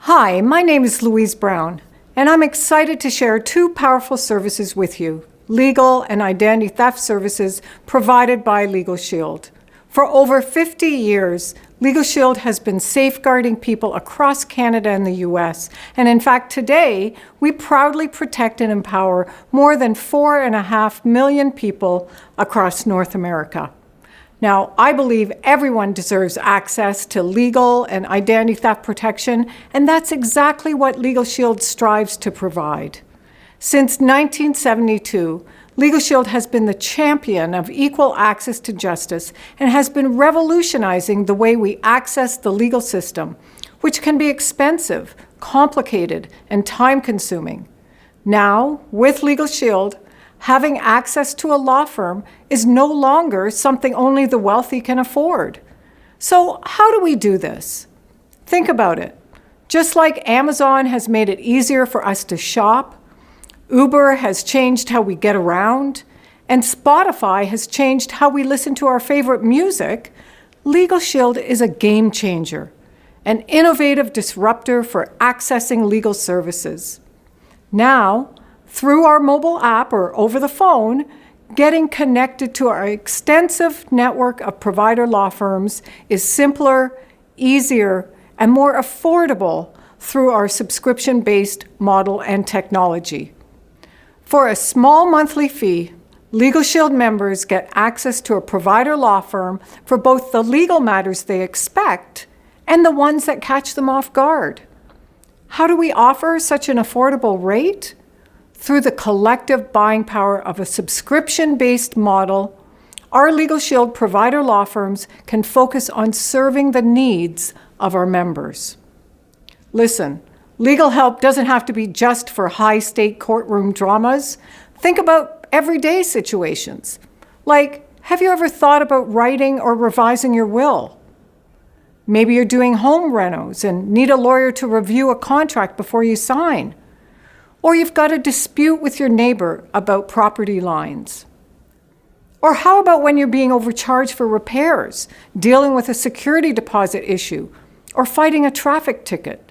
Hi, my name is Louise Brown, and I'm excited to share two powerful services with you, legal and identity theft services provided by LegalShield. For over 50 years, LegalShield has been safeguarding people across Canada and the US, and in fact today, we proudly protect and empower more than 4.5 million people across North America. Now, I believe everyone deserves access to legal and identity theft protection, and that's exactly what LegalShield strives to provide. Since 1972, LegalShield has been the champion of equal access to justice and has been revolutionizing the way we access the legal system, which can be expensive, complicated, and time-consuming. Now, with LegalShield, having access to a law firm is no longer something only the wealthy can afford. So how do we do this? Think about it. Just like Amazon has made it easier for us to shop, Uber has changed how we get around, and Spotify has changed how we listen to our favorite music, LegalShield is a game changer, an innovative disruptor for accessing legal services. Now, through our mobile app or over the phone, getting connected to our extensive network of provider law firms is simpler, easier, and more affordable through our subscription-based model and technology. For a small monthly fee, LegalShield members get access to a provider law firm for both the legal matters they expect and the ones that catch them off guard. How do we offer such an affordable rate? Through the collective buying power of a subscription-based model, our LegalShield provider law firms can focus on serving the needs of our members. Listen, legal help doesn't have to be just for high-stake courtroom dramas. Think about everyday situations. Like, have you ever thought about writing or revising your will? Maybe you're doing home renos and need a lawyer to review a contract before you sign. Or you've got a dispute with your neighbor about property lines. Or how about when you're being overcharged for repairs, dealing with a security deposit issue, or fighting a traffic ticket?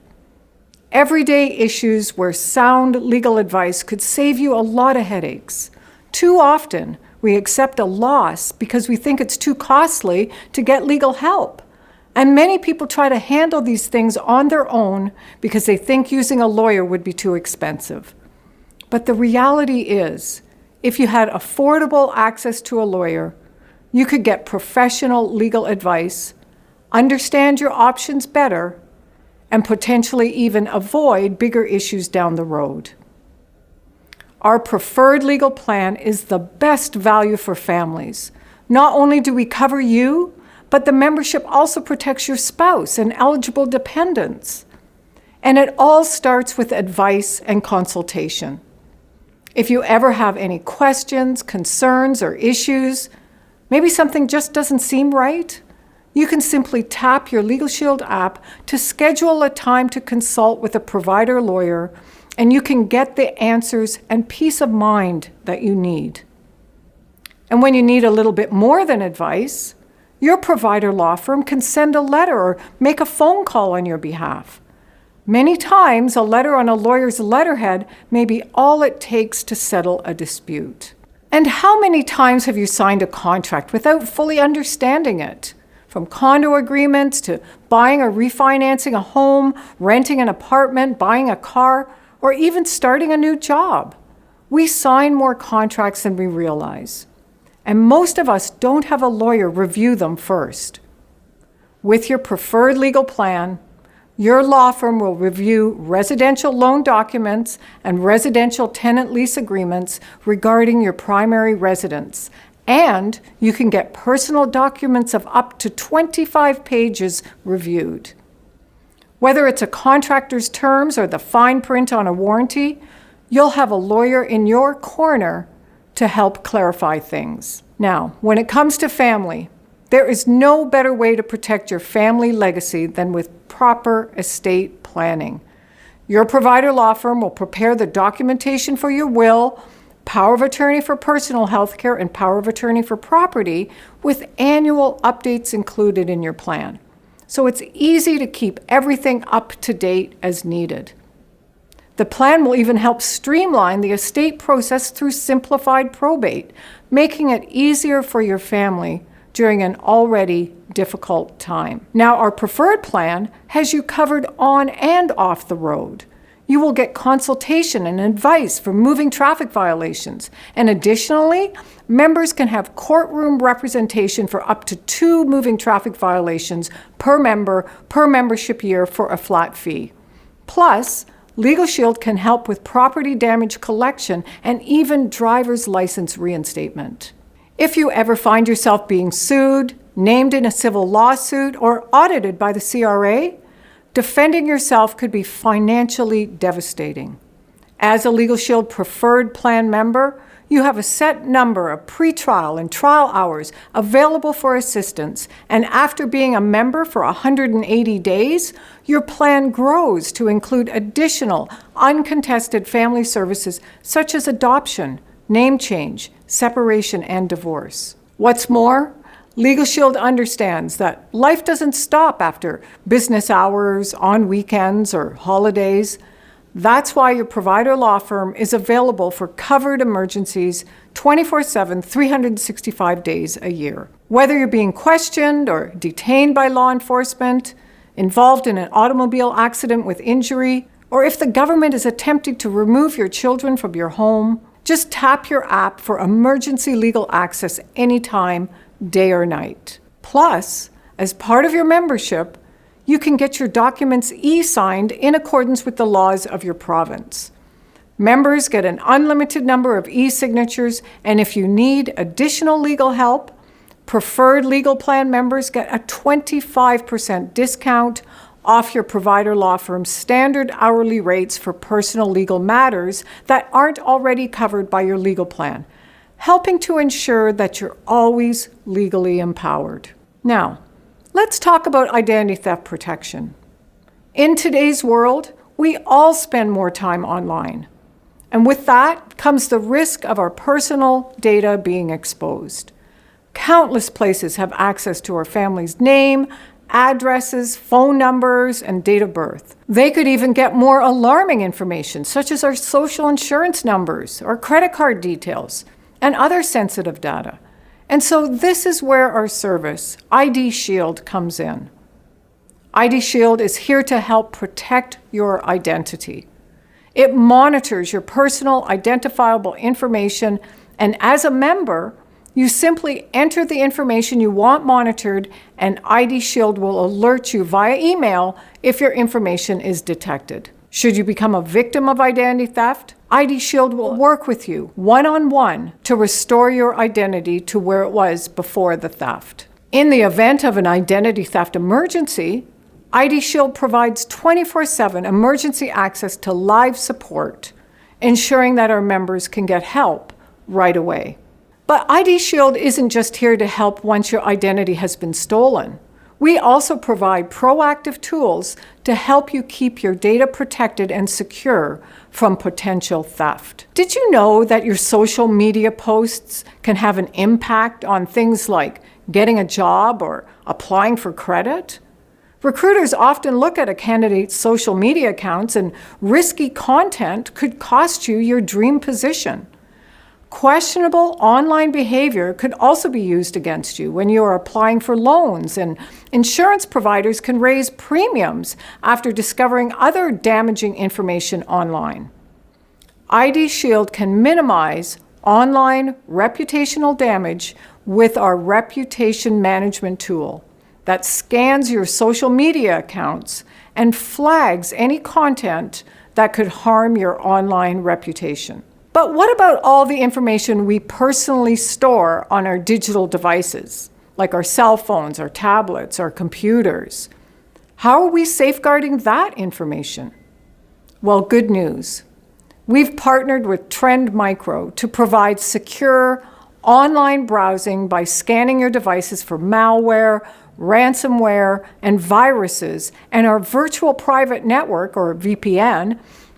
Everyday issues where sound legal advice could save you a lot of headaches. Too often, we accept a loss because we think it's too costly to get legal help. And many people try to handle these things on their own because they think using a lawyer would be too expensive. But the reality is, if you had affordable access to a lawyer, you could get professional legal advice, understand your options better, and potentially even avoid bigger issues down the road. Our preferred legal plan is the best value for families. Not only do we cover you, but the membership also protects your spouse and eligible dependents. And it all starts with advice and consultation. If you ever have any questions, concerns, or issues, maybe something just doesn't seem right, you can simply tap your LegalShield app to schedule a time to consult with a provider lawyer, and you can get the answers and peace of mind that you need. And when you need a little bit more than advice, your provider law firm can send a letter or make a phone call on your behalf. Many times, a letter on a lawyer's letterhead may be all it takes to settle a dispute. And how many times have you signed a contract without fully understanding it? From condo agreements to buying or refinancing a home, renting an apartment, buying a car, or even starting a new job. We sign more contracts than we realize. And most of us don't have a lawyer review them first. With your preferred legal plan, your law firm will review residential loan documents and residential tenant lease agreements regarding your primary residence, and you can get personal documents of up to 25 pages reviewed. Whether it's a contractor's terms or the fine print on a warranty, you'll have a lawyer in your corner to help clarify things. Now, when it comes to family, there is no better way to protect your family legacy than with proper estate planning. Your provider law firm will prepare the documentation for your will, power of attorney for personal health care, and power of attorney for property, with annual updates included in your plan. so it's easy to keep everything up to date as needed. The plan will even help streamline the estate process through simplified probate, making it easier for your family during an already difficult time. Now, our preferred plan has you covered on and off the road. You will get consultation and advice for moving traffic violations. And additionally, members can have courtroom representation for up to 2 moving traffic violations per member per membership year for a flat fee. Plus, LegalShield can help with property damage collection and even driver's license reinstatement. If you ever find yourself being sued, named in a civil lawsuit, or audited by the CRA, defending yourself could be financially devastating. As a LegalShield preferred plan member, you have a set number of pretrial and trial hours available for assistance, and after being a member for 180 days, your plan grows to include additional uncontested family services such as adoption, name change, separation, and divorce. What's more, LegalShield understands that life doesn't stop after business hours, on weekends, or holidays. That's why your provider law firm is available for covered emergencies 24/7, 365 days a year. Whether you're being questioned or detained by law enforcement, involved in an automobile accident with injury, or if the government is attempting to remove your children from your home, just tap your app for emergency legal access anytime, day or night. Plus, as part of your membership, you can get your documents e-signed in accordance with the laws of your province. Members get an unlimited number of e-signatures, and if you need additional legal help, preferred legal plan members get a 25% discount off your provider law firm's standard hourly rates for personal legal matters that aren't already covered by your legal plan, helping to ensure that you're always legally empowered. Now, let's talk about identity theft protection. In today's world, we all spend more time online. And with that comes the risk of our personal data being exposed. Countless places have access to our family's name, addresses, phone numbers, and date of birth. They could even get more alarming information, such as our social insurance numbers or credit card details and other sensitive data. And so this is where our service, IDShield, comes in. IDShield is here to help protect your identity. It monitors your personal identifiable information, and as a member, you simply enter the information you want monitored, and IDShield will alert you via email if your information is detected. Should you become a victim of identity theft, IDShield will work with you one-on-one to restore your identity to where it was before the theft. In the event of an identity theft emergency, IDShield provides 24/7 emergency access to live support, ensuring that our members can get help right away. But IDShield isn't just here to help once your identity has been stolen. We also provide proactive tools to help you keep your data protected and secure from potential theft. Did you know that your social media posts can have an impact on things like getting a job or applying for credit? Recruiters often look at a candidate's social media accounts, and risky content could cost you your dream position. Questionable online behavior could also be used against you when you are applying for loans, and insurance providers can raise premiums after discovering other damaging information online. IDShield can minimize online reputational damage with our reputation management tool that scans your social media accounts and flags any content that could harm your online reputation. But what about all the information we personally store on our digital devices, like our cell phones, our tablets, our computers? How are we safeguarding that information? Well, good news. We've partnered with Trend Micro to provide secure online browsing by scanning your devices for malware, ransomware, and viruses, and our virtual private network, or VPN,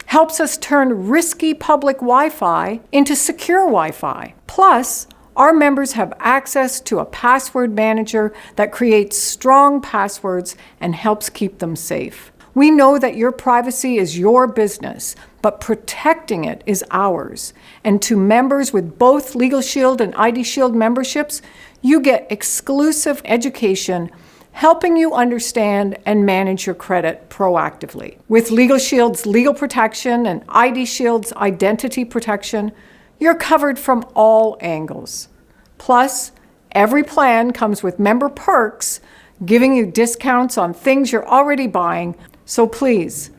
helps us turn risky public Wi-Fi into secure Wi-Fi. Plus, Our members have access to a password manager that creates strong passwords and helps keep them safe. We know that your privacy is your business, but protecting it is ours. And to members with both LegalShield and IDShield memberships, you get exclusive education helping you understand and manage your credit proactively. With LegalShield's legal protection and IDShield's identity protection, you're covered from all angles. Plus, every plan comes with member perks, giving you discounts on things you're already buying. So please,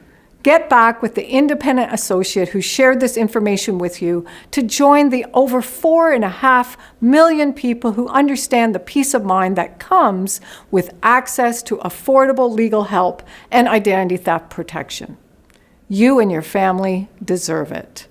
get back with the independent associate who shared this information with you to join the over 4.5 million people who understand the peace of mind that comes with access to affordable legal help and identity theft protection. You and your family deserve it.